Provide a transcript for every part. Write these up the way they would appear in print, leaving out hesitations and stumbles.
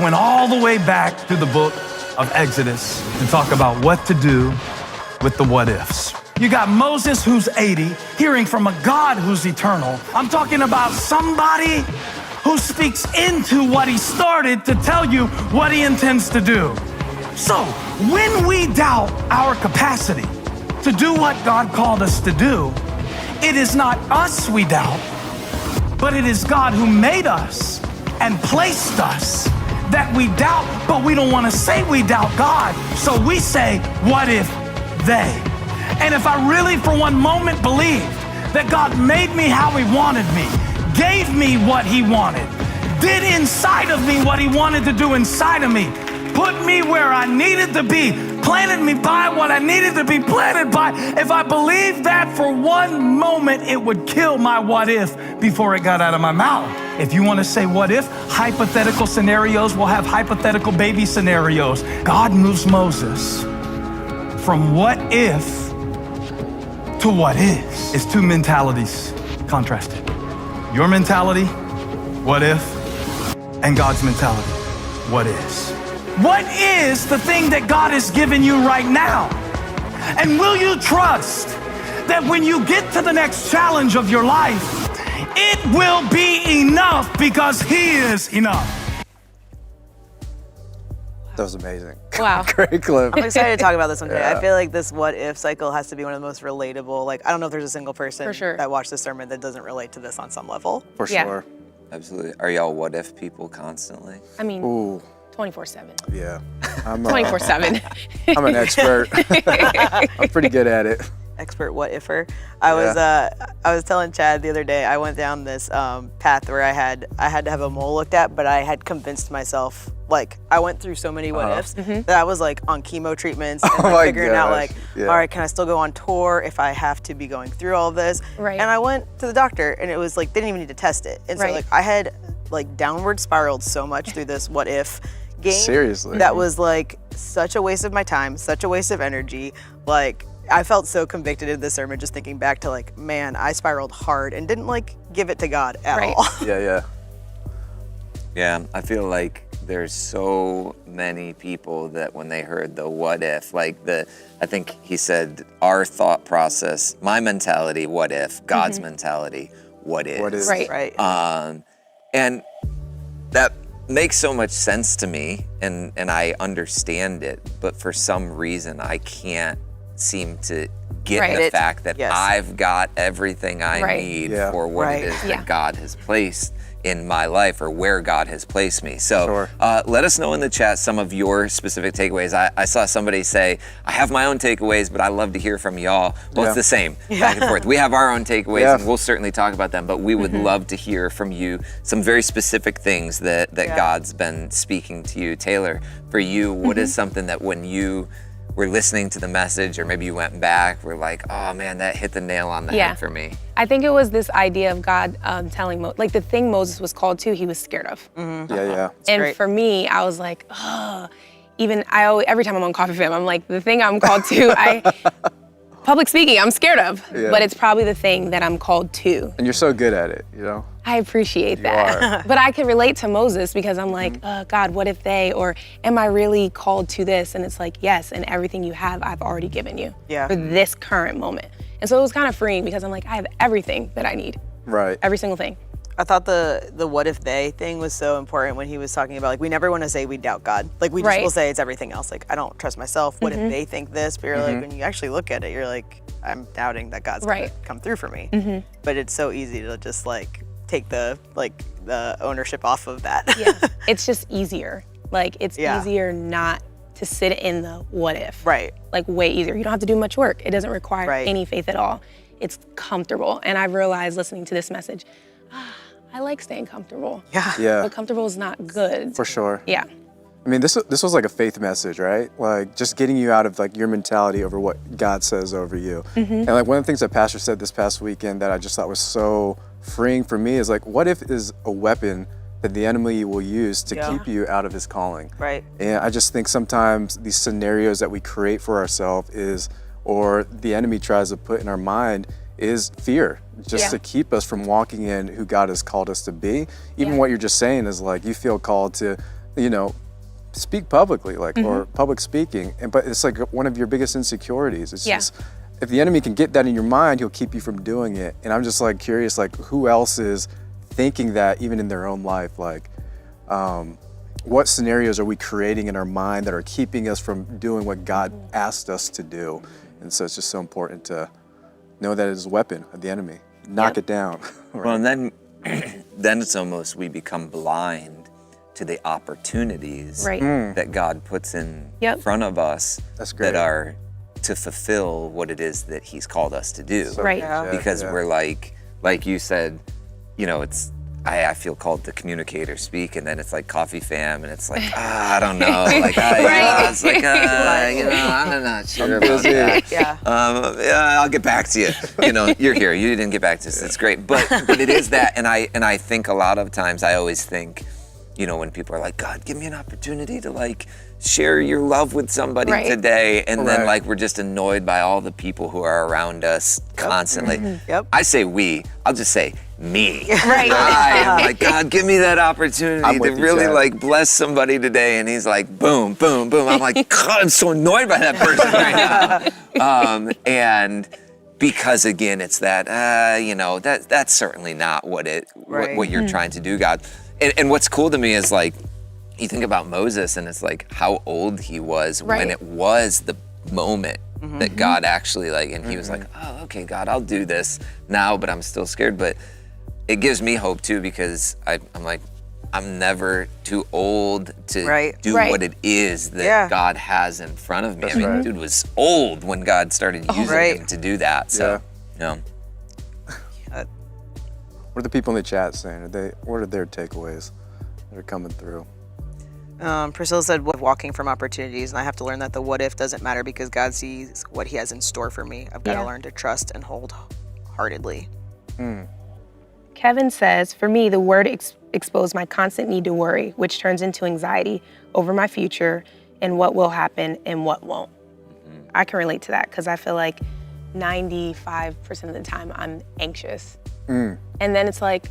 Went all the way back to the book of Exodus to talk about what to do with the what ifs. You got Moses, who's 80, hearing from a God who's eternal. I'm talking about somebody who speaks into what he started to tell you what he intends to do. So when we doubt our capacity to do what God called us to do, it is not us we doubt, but it is God who made us and placed us that we doubt, but we don't want to say we doubt God. So we say, what if they? And if I really for one moment believed that God made me how he wanted me, gave me what he wanted, did inside of me what he wanted to do inside of me, put me where I needed to be, planted me by what I needed to be planted by, if I believed that for one moment, it would kill my what if before it got out of my mouth. If you want to say what if, hypothetical scenarios will have hypothetical baby scenarios. God moves Moses from what if to what is. It's two mentalities contrasted. Your mentality, what if, and God's mentality, what is. What is the thing that God has given you right now? And will you trust that when you get to the next challenge of your life, it will be enough because he is enough? That was amazing. Wow. Great clip. I'm excited to talk about this one today. Yeah. I feel like this what if cycle has to be one of the most relatable. Like, I don't know if there's a single person For sure. that watched this sermon that doesn't relate to this on some level. For Yeah. sure. Absolutely. Are y'all what if people constantly? I mean, Ooh, 24/7. yeah. I'm 24/7. I'm an expert. I'm pretty good at it. Expert what ifer. I was telling Chad the other day, I went down this path where I had to have a mole looked at, but I had convinced myself, like, I went through so many what ifs that I was like on chemo treatments and Oh like, my figuring out gosh. like, Yeah. all right, can I still go on tour if I have to be going through all of this? Right. And I went to the doctor and it was like, they didn't even need to test it. And so Right. like I had like downward spiraled so much through this what if game. Seriously. That was like such a waste of my time, such a waste of energy. Like, I felt so convicted in this sermon just thinking back to like, man, I spiraled hard and didn't like give it to God at Right. all. Yeah. Yeah, I feel like there's so many people that when they heard the what if, like I think he said our thought process, my mentality, what if, God's mentality, what is. What is. Right. Right. And that makes so much sense to me and I understand it, but for some reason I can't seem to get Right. the fact that Yes. I've got everything I Right. need Yeah. for what Right. it is Yeah. that God has placed in my life or where God has placed me. So Sure. let us know in the chat some of your specific takeaways. I saw somebody say, I have my own takeaways, but I love to hear from y'all. Well, Yeah. it's the same, back and forth. We have our own takeaways Yeah. and we'll certainly talk about them, but we would love to hear from you some very specific things that God's been speaking to you. Taylor, for you, what is something that when you were listening to the message or maybe you went back, were like, oh man, that hit the nail on the Yeah. head for me? I think it was this idea of God telling like the thing Moses was called to, he was scared of. Yeah. And great. for me, I was like, oh, every time I'm on CoffeeFam, I'm like, the thing I'm called to, public speaking, I'm scared of, Yeah. but it's probably the thing that I'm called to. And you're so good at it, you know? I appreciate that. are. But I can relate to Moses because I'm like, God, what if they, or am I really called to this? And it's like, yes, and everything you have, I've already given you Yeah. for this current moment. And so it was kind of freeing because I'm like, I have everything that I need, Right. every single thing. I thought the what if they thing was so important when he was talking about like we never want to say we doubt God. Like we just Right. will say it's everything else. Like I don't trust myself. What if they think this? But you're like when you actually look at it, you're like I'm doubting that God's Right. gonna come through for me. But it's so easy to just like take the ownership off of that. Yeah, it's just easier. Like it's Yeah. easier not to sit in the what if. Right. Like way easier. You don't have to do much work. It doesn't require Right. any faith at all. It's comfortable. And I've realized listening to this message, I like staying comfortable. Yeah. But comfortable is not good. For sure. Yeah. I mean, this was like a faith message, right? Like just getting you out of like your mentality over what God says over you. And like one of the things that Pastor said this past weekend that I just thought was so freeing for me is like, what if is a weapon that the enemy will use to keep you out of his calling? Right. And I just think sometimes these scenarios that we create for ourselves or the enemy tries to put in our mind is fear, just to keep us from walking in who God has called us to be. Even what you're just saying is like, you feel called to, speak publicly, like, or public speaking. But it's like one of your biggest insecurities. It's just, if the enemy can get that in your mind, he'll keep you from doing it. And I'm just like curious, like, who else is thinking that even in their own life? Like, what scenarios are we creating in our mind that are keeping us from doing what God asked us to do? And so it's just so important to know that it is a weapon of the enemy. Knock it down. Right? Well, and then it's almost we become blind to the opportunities that God puts in front of us that are to fulfill what it is that He's called us to do. Because we're like you said, it's I feel called to communicate or speak, and then it's like CoffeeFam, and it's like, I don't know, like, it's like, I'm not sure about that. I'll get back to you. You're here. You didn't get back to us. It's great, but it is that, and I think a lot of times I always think, when people are like, God, give me an opportunity to like share your love with somebody today, and then like we're just annoyed by all the people who are around us constantly. I say we. I'll just say me. I am like, God, give me that opportunity to really like bless somebody today, and He's like, boom, boom, boom. I'm like, God, I'm so annoyed by that person right now. And because again, it's that, that's certainly not what you're trying to do, God. And what's cool to me is like, you think about Moses, and it's like how old he was when it was the moment that God actually and he was like, oh, okay, God, I'll do this now, but I'm still scared. But it gives me hope too, because I'm like, I'm never too old to do what it is that God has in front of me. Dude was old when God started using him to do that. So, What are the people in the chat saying? What are their takeaways that are coming through? Priscilla said, walking from opportunities, and I have to learn that the what if doesn't matter because God sees what He has in store for me. I've got to learn to trust and hold heartedly. Kevin says, for me, the word exposed my constant need to worry, which turns into anxiety over my future and what will happen and what won't. I can relate to that because I feel like 95% of the time I'm anxious. And then it's like,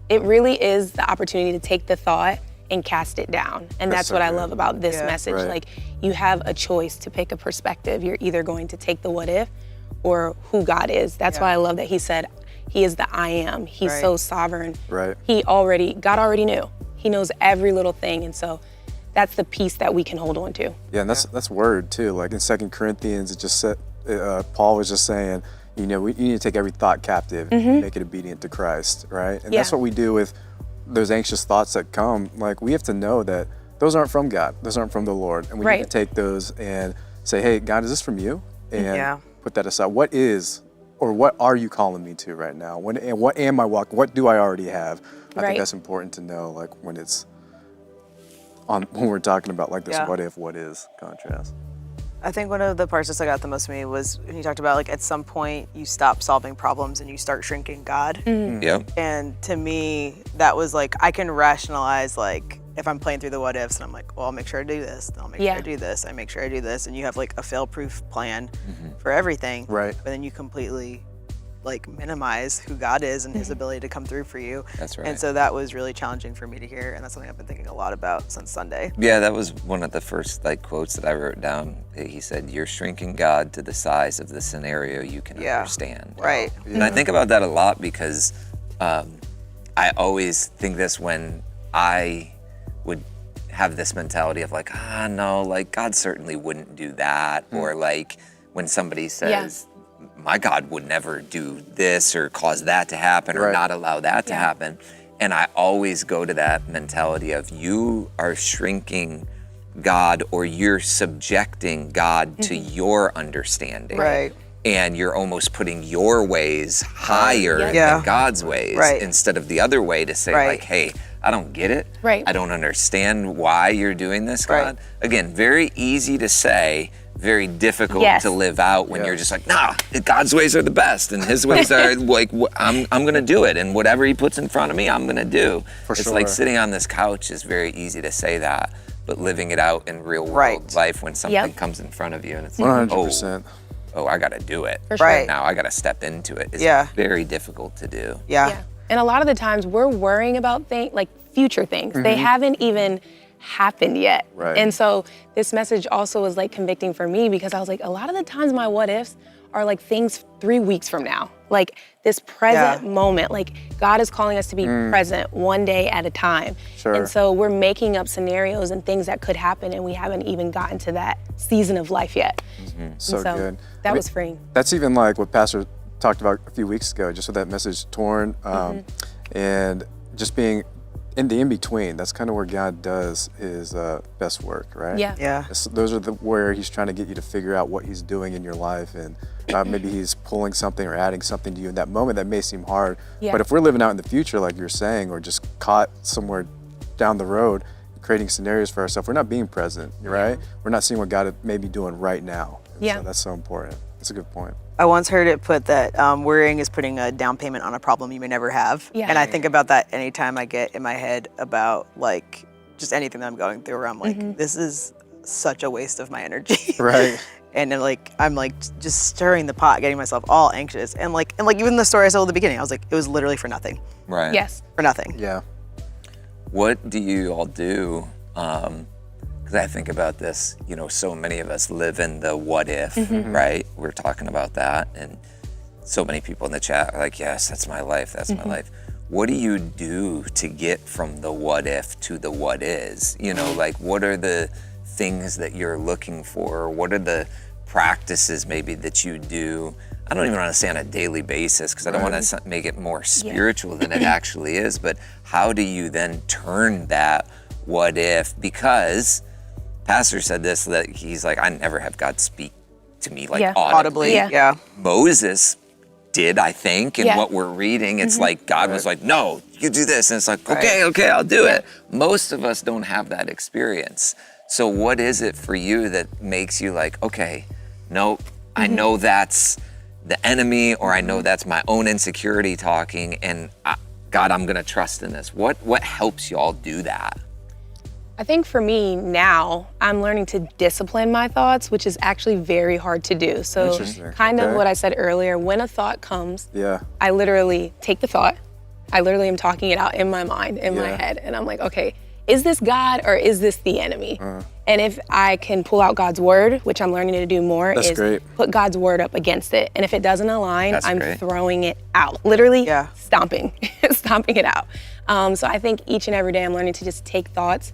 it really is the opportunity to take the thought and cast it down. And that's what I love about this message. Like, you have a choice to pick a perspective. You're either going to take the what if or who God is. That's why I love that He said, He is the I am. He's so sovereign. God already knew. He knows every little thing. And so that's the piece that we can hold on to. Yeah, and that's word too. Like in 2 Corinthians, it just said, Paul was just saying, you need to take every thought captive and make it obedient to Christ, right? And that's what we do with those anxious thoughts that come. Like, we have to know that those aren't from God. Those aren't from the Lord. And we need to take those and say, hey, God, is this from you? And put that aside. What are you calling me to right now? What am I walking? What do I already have? I think that's important to know, like, when we're talking about like this what if, what is contrast. I think one of the parts that stuck out the most to me was when you talked about, like, at some point you stop solving problems and you start shrinking God. And to me, that was like, I can rationalize, like, if I'm playing through the what ifs and I'm like, well, I'll make sure I do this, I'll make sure I do this, I make sure I do this, and you have like a fail-proof plan for everything. But then you completely like minimize who God is and His ability to come through for you. That's right. And so that was really challenging for me to hear, and that's something I've been thinking a lot about since Sunday. Yeah, that was one of the first like quotes that I wrote down. He said, "You're shrinking God to the size of the scenario you can understand." And I think about that a lot because I always think this when I would have this mentality of like, no, like God certainly wouldn't do that, or like when somebody says, my God would never do this or cause that to happen or not allow that to happen. And I always go to that mentality of you are shrinking God, or you're subjecting God to your understanding. And you're almost putting your ways higher than God's ways instead of the other way to say like, hey, I don't get it. I don't understand why you're doing this, God. Again, very easy to say, very difficult to live out when you're just like, nah, God's ways are the best and His ways are like, I'm gonna do it, and whatever He puts in front of me, I'm gonna do. It's like sitting on this couch is very easy to say that, but living it out in real world life when something comes in front of you and it's like, 100%. Oh, I gotta do it. Now I gotta step into it. It's very difficult to do. And a lot of the times we're worrying about things like future things. They haven't even happened yet. Right. And so this message also was like convicting for me because I was like, a lot of the times my what ifs are like things 3 weeks from now. Like this present moment, like God is calling us to be present one day at a time. Sure. And so we're making up scenarios and things that could happen and we haven't even gotten to that season of life yet. So good. That was freeing. That's even like what Pastor talked about a few weeks ago, just with that message, torn, and just being in the in-between. That's kind of where God does his best work, right? Yeah. Yeah. Those are where he's trying to get you to figure out what he's doing in your life, and maybe he's pulling something or adding something to you in that moment that may seem hard. Yeah. But if we're living out in the future, like you're saying, or just caught somewhere down the road, creating scenarios for ourselves, we're not being present, right? We're not seeing what God may be doing right now. And Yeah. so that's so important. That's a good point. I once heard it put that worrying is putting a down payment on a problem you may never have. Yeah. And I think about that anytime I get in my head about like just anything that I'm going through where I'm like, this is such a waste of my energy. Right. And then like I'm like just stirring the pot, getting myself all anxious. And like even the story I told at the beginning, I was like, it was literally for nothing. Right. Yes. For nothing. Yeah. What do you all do? Because I think about this, you know, so many of us live in the what if, right? We're talking about that, and so many people in the chat are like, yes, that's my life, that's my life. What do you do to get from the what if to the what is? You know, like what are the things that you're looking for? What are the practices maybe that you do? I don't even want to say on a daily basis because I don't want to make it more spiritual than it actually is, but how do you then turn that what if? Because Pastor said this, that he's like, I never have God speak to me like audibly. Yeah. Moses did, I think, in what we're reading. It's like God was like, no, you do this. And it's like, okay, I'll do it. Most of us don't have that experience. So what is it for you that makes you like, okay, nope, I know that's the enemy, or I know that's my own insecurity talking, and God, I'm gonna trust in this. What helps y'all do that? I think for me now, I'm learning to discipline my thoughts, which is actually very hard to do. So Interesting. kind of Okay. what I said earlier, when a thought comes, Yeah. I literally take the thought. I literally am talking it out in my mind, in my head. And I'm like, okay, is this God or is this the enemy? And if I can pull out God's word, which I'm learning to do more, That's is great. put God's word up against it. And if it doesn't align, That's I'm great. throwing it out. Literally Yeah. stomping, stomping it out. So I think each and every day I'm learning to just take thoughts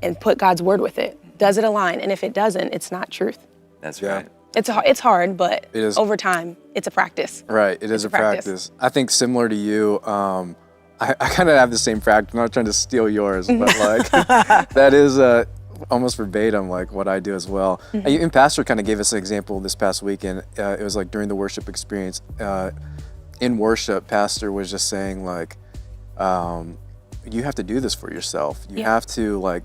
and put God's word with it. Does it align? And if it doesn't, it's not truth. That's Yeah. right. It's hard, but It is. over time, it's a practice. Right, it is a practice. I think similar to you, I kind of have the same practice. I'm not trying to steal yours, but like that is almost verbatim like what I do as well. And Pastor kind of gave us an example this past weekend. It was like during the worship experience. In worship, Pastor was just saying like, you have to do this for yourself. You have to like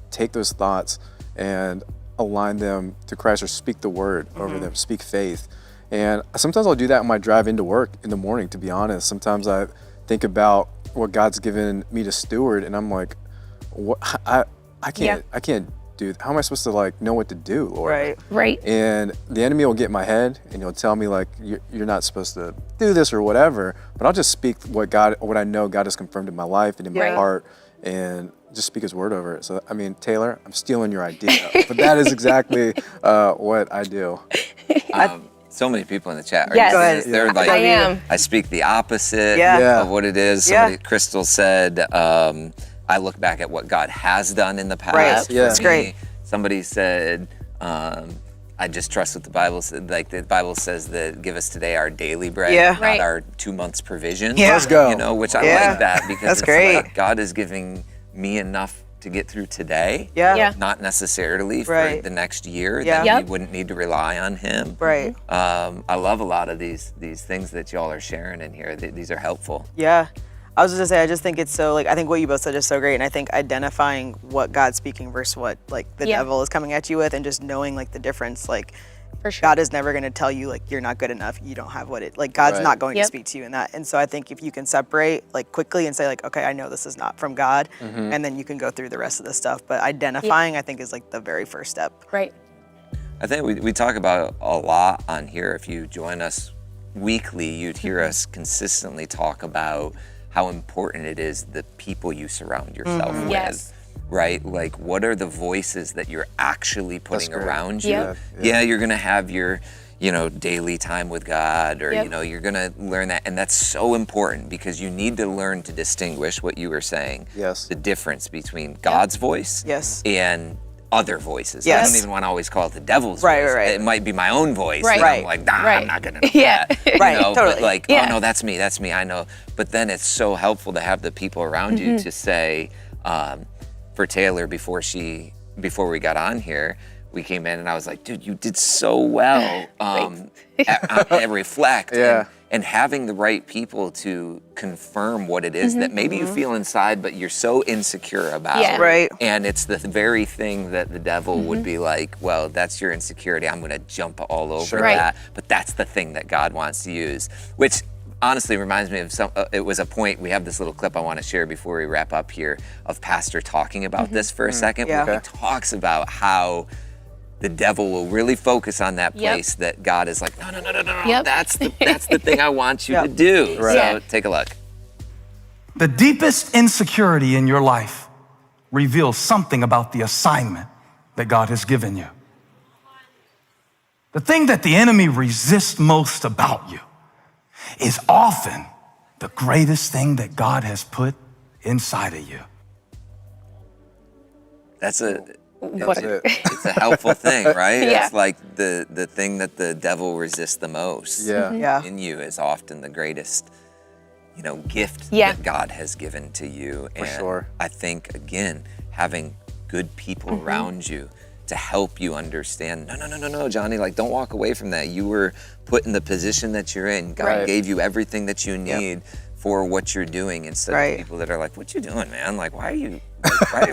take those thoughts and align them to Christ, or speak the word over them, speak faith. And sometimes I'll do that on my drive into work in the morning, to be honest. Sometimes I think about what God's given me to steward, and I'm like, what? I can't do. How am I supposed to like know what to do, Lord? Right. And the enemy will get in my head, and he'll tell me like, you're not supposed to do this or whatever. But I'll just speak what I know God has confirmed in my life and in my heart, and just speak His word over it. So I mean, Taylor, I'm stealing your idea, but that is exactly what I do. So many people in the chat. Yes. Go ahead. They're like, I am. I speak the opposite Yeah. of what it is. Somebody, Crystal said, I look back at what God has done in the past. Right. for Yeah. That's me. great. Somebody said, I just trust what the Bible said. Like the Bible says that give us today our daily bread, Yeah. not Right. our 2 months provision. Yeah. Let's go. You know, which I Yeah. like that because That's it's great. like God is giving me enough to get through today. Yeah. Not necessarily for Right. the next year. Yeah. Then Yep. we wouldn't need to rely on Him. Right. I love a lot of these things that y'all are sharing in here. These are helpful. Yeah. I was just gonna say, I just think it's so, like, I think what you both said is so great. And I think identifying what God's speaking versus what, like, the devil is coming at you with, and just knowing, like, the difference. Like, For sure. God is never gonna tell you, like, you're not good enough. You don't have what it, like, God's Right. not going to Yep. speak to you in that. And so I think if you can separate, like, quickly and say, like, okay, I know this is not from God, and then you can go through the rest of the stuff. But identifying, I think, is, like, the very first step. Right. I think we talk about a lot on here. If you join us weekly, you'd hear us consistently talk about how important it is the people you surround yourself with. Yes. right? Like, what are the voices that you're actually putting great. around you? Yep. Yeah, you're gonna have your, daily time with God, or, Yep. you're gonna learn that. And that's so important because you need to learn to distinguish what you were saying. Yes. The difference between God's voice Yes. and other voices. I Yes. don't even want to always call it the devil's Right, voice. right, right. It might be my own voice. Right. That I'm Right. like, nah, Right. I'm not gonna do Yeah. that. Right, But totally. like, Yeah. oh no, that's me, I know. But then it's so helpful to have the people around you to say, for Taylor, before we got on here, we came in and I was like, dude, you did so well at Reflect. Yeah. And having the right people to confirm what it is that maybe you feel inside, but you're so insecure about. Yeah. Right. And it's the very thing that the devil would be like, well, that's your insecurity. I'm going to jump all over Sure. Right. that. But that's the thing that God wants to use, which honestly reminds me of it was a point, we have this little clip I want to share before we wrap up here of Pastor talking about this for a second. Yeah. Where he talks about how the devil will really focus on that Yep. place that God is like, no, Yep. that's the thing I want you to Yep. do. Right. So Yeah. take a look. The deepest insecurity in your life reveals something about the assignment that God has given you. The thing that the enemy resists most about you is often the greatest thing that God has put inside of you. That's What it. it's a helpful thing, right? Yeah. It's like the thing that the devil resists the most. Yeah. Yeah. In you is often the greatest, gift Yeah. that God has given to you. For And sure. I think, again, having good people around you to help you understand, no, Johnny, like, don't walk away from that. You were put in the position that you're in. God Right. gave you everything that you need for what you're doing, instead Right. of people that are like, what you doing, man? Like, why are you why are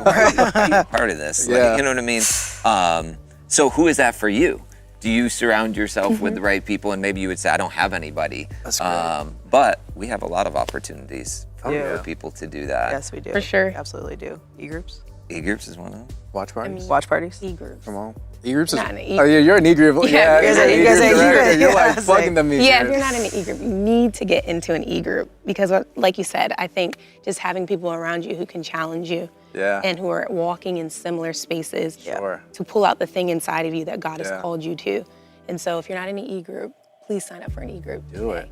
you part of this? Like, Yeah. you know what I mean? So who is that for you? Do you surround yourself with the right people? And maybe you would say, I don't have anybody. That's great. But we have a lot of opportunities for yeah. people to do that. Yes, we do. For sure. We absolutely do. E-groups, E-groups is one of them. Watch parties. watch parties. E-groups. Come on. E-groups is, Not an E- oh yeah, you're an E-group. Yeah, you're you guys an are- you guys E-group are director. E-group. You're Yeah, like it's plugging like- them Yeah, if you're not in an e-group, you need to get into an e-group because, like you said, I think just having people around you who can challenge you Yeah. and who are walking in similar spaces Sure. to pull out the thing inside of you that God Yeah. has called you to. And so if you're not in an e-group, please sign up for an e-group. Do it.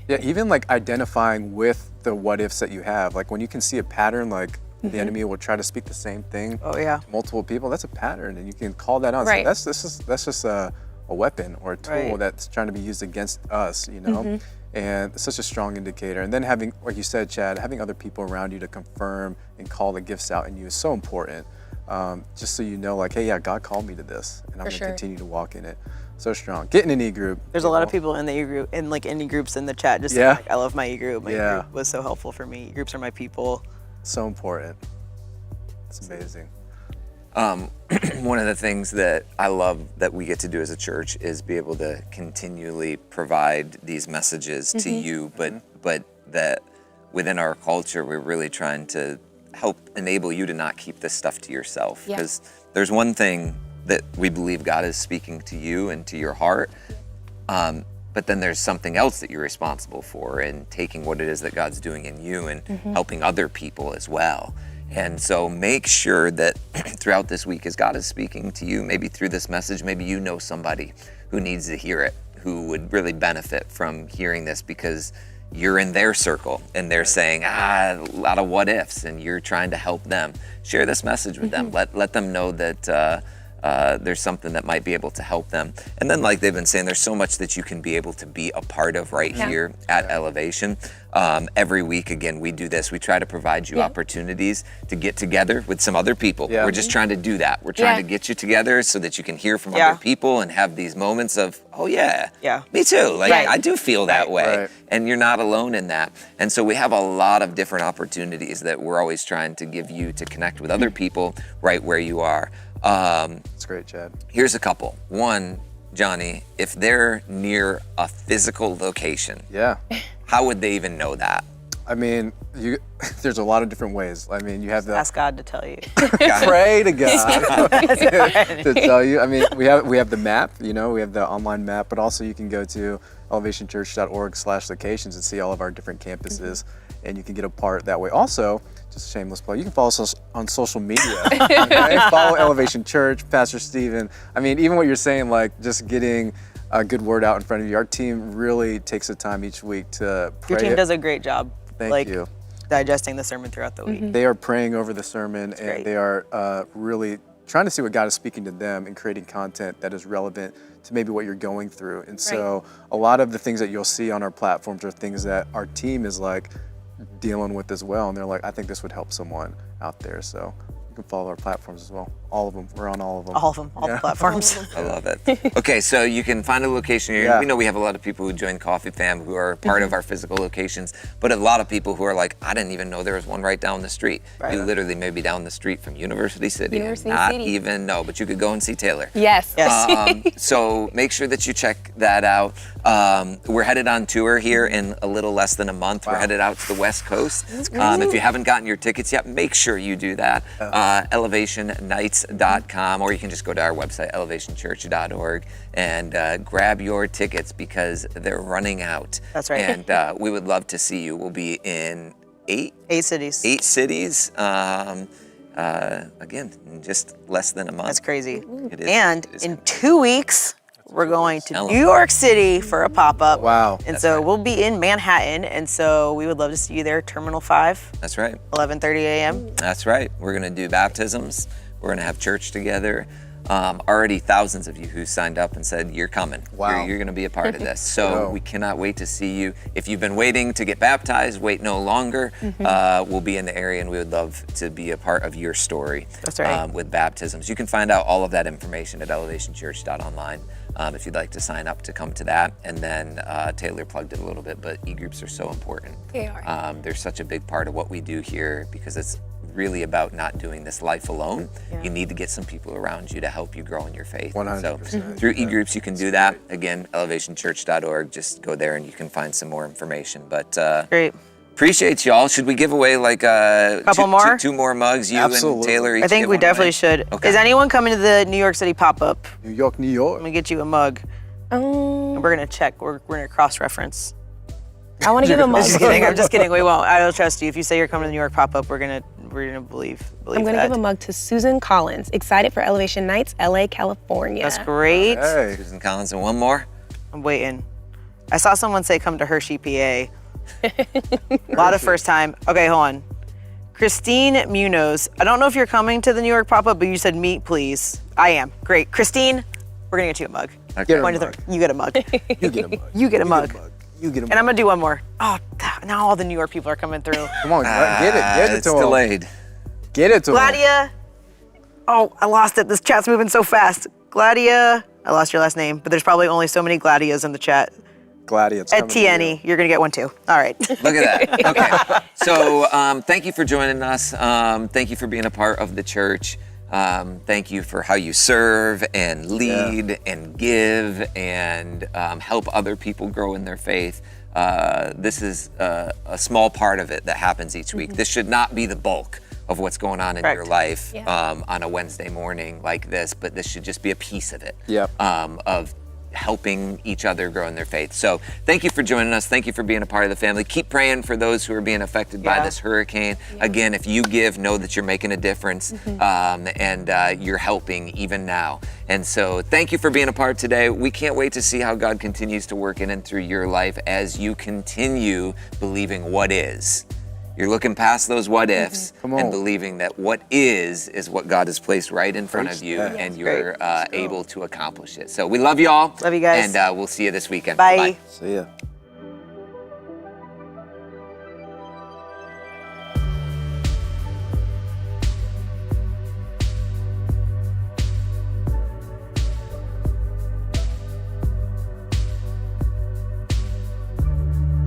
Yeah, even like identifying with the what ifs that you have. Like when you can see a pattern, like the enemy will try to speak the same thing Oh yeah. to multiple people. That's a pattern, and you can call that out. Right. So that's just a weapon or a tool Right. that's trying to be used against us, And it's such a strong indicator. And then having, like you said, Chad, having other people around you to confirm and call the gifts out in you is so important. Just so you know, like, hey, yeah, God called me to this, and I'm For gonna sure. continue to walk in it. So strong. Get in an e-group. There's a lot of people in the e-group, in like any groups in the chat. Just Yeah. like, I love my e-group. My Yeah. e-group was so helpful for me. E-groups are my people. So important. It's amazing. One of the things that I love that we get to do as a church is be able to continually provide these messages to you, but that within our culture, we're really trying to help enable you to not keep this stuff to yourself. Yeah. Because there's one thing that we believe God is speaking to you and to your heart, but then there's something else that you're responsible for, and taking what it is that God's doing in you and helping other people as well. And so make sure that throughout this week, as God is speaking to you, maybe through this message, maybe you know somebody who needs to hear it, who would really benefit from hearing this because you're in their circle and they're saying, a lot of what ifs, and you're trying to help them. Share this message with them. Let them know that there's something that might be able to help them. And then, like they've been saying, there's so much that you can be able to be a part of right here at Elevation. Every week, again, we do this. We try to provide you opportunities to get together with some other people. Yeah. We're just trying to do that. We're trying Yeah. to get you together so that you can hear from Yeah. other people and have these moments of, oh yeah, Yeah. me too. Like, Right. I do feel that way. Right. And you're not alone in that. And so we have a lot of different opportunities that we're always trying to give you to connect with other people right where you are. It's great, Chad. Here's a couple. One, Johnny, if they're near a physical location, Yeah. how would they even know that? I mean, there's a lot of different ways. I mean, you have the Ask God to tell you. pray to God to tell you. I mean, we have the map, we have the online map, but also you can go to elevationchurch.org/locations and see all of our different campuses, and you can get a part that way. Also, just shameless plug. You can follow us on social media. Okay? Follow Elevation Church, Pastor Steven. I mean, even what you're saying, like just getting a good word out in front of you. Our team really takes the time each week to pray. Your team does a great job. Thank you. Digesting the sermon throughout the week. They are praying over the sermon, and great. they are really trying to see what God is speaking to them and creating content that is relevant to maybe what you're going through. And so a lot of the things that you'll see on our platforms are things that our team is like dealing with as well. And they're like, I think this would help someone out there. So you can follow our platforms as well. All of them. We're on all of them. All of them, all the platforms. I love it. Okay, so you can find a location here. Yeah. We know we have a lot of people who join CoffeeFam who are part of our physical locations, but a lot of people who are like, I didn't even know there was one right down the street. You literally may be down the street from University City. University not City. even know, but you could go and see Taylor. Yes. So make sure that you check that out. We're headed on tour here in a little less than a month. We're headed out to the West Coast. If you haven't gotten your tickets yet, make sure you do that. ElevationNights.com, or you can just go to our website, elevationchurch.org, and grab your tickets because they're running out. That's right. And we would love to see you. We'll be in 8 cities. 8 cities. Again, in just less than a month. That's crazy. It is, And it is in 2 weeks, we're going to Tell 'em. New York City for a pop-up. Wow. And so we'll be in Manhattan, and so we would love to see you there, Terminal 5, That's right. 11:30 a.m. That's right. We're going to do baptisms. We're going to have church together. Already thousands of you who signed up and said, you're coming. Wow. You're going to be a part of this. So Wow. we cannot wait to see you. If you've been waiting to get baptized, wait no longer. We'll be in the area, and we would love to be a part of your story. That's right. With baptisms. You can find out all of that information at elevationchurch.online. If you'd like to sign up to come to that. And then Taylor plugged it a little bit, but e-groups are so important. They are. They're such a big part of what we do here because it's really about not doing this life alone. You need to get some people around you to help you grow in your faith. 100%. So through e-groups, you can do that. Again, elevationchurch.org. Just go there and you can find some more information. But Great. appreciate y'all. Should we give away like Couple more? two more mugs? You Absolutely. and Taylor each I think give we one definitely away? should. Okay. Is anyone coming to the New York City pop-up? New York, New York. I'm gonna get you a mug. And we're gonna check. We're gonna cross-reference. I want to give a mug. Just kidding. I'm just kidding. We won't. I don't trust you. If you say you're coming to the New York pop-up, we're gonna believe I'm going to that. give a mug to Susan Collins. Excited for Elevation Nights, LA, California. That's great. Hey. Susan Collins, and one more. I'm waiting. I saw someone say come to Hershey, PA. A lot of first time. Okay, hold on. Christine Munoz. I don't know if you're coming to the New York pop-up, but you said meet, please. I am. Great. Christine, we're gonna get you a mug. Get her a Point to mug. you get a mug. You get a mug. You get a mug. You get a mug. And I'm gonna do one more. Oh, now all the New York people are coming through. Come on, get it. Get it It's to him. delayed. Get it to him. Gladia. Oh, I lost it. This chat's moving so fast. Gladia. I lost your last name, but there's probably only so many Gladias in the chat. Gladia, it's coming to Etienne, you're gonna get one too. All right. Look at that. Okay. So thank you for joining us. Thank you for being a part of the church. Thank you for how you serve and lead and give and help other people grow in their faith. This is a small part of it that happens each week. This should not be the bulk of what's going on in your Correct. life on a Wednesday morning like this, but this should just be a piece of it. Yep. Of helping each other grow in their faith. So thank you for joining us. Thank you for being a part of the family. Keep praying for those who are being affected by this hurricane. Again, if you give, know that you're making a difference and you're helping even now. And so thank you for being a part today. We can't wait to see how God continues to work in and through your life as you continue believing what is. You're looking past those what ifs Come on. and believing that what is what God has placed right in front of you, that. and you're able to accomplish it. So we love you all. Love you guys. And we'll see you this weekend. Bye. See ya.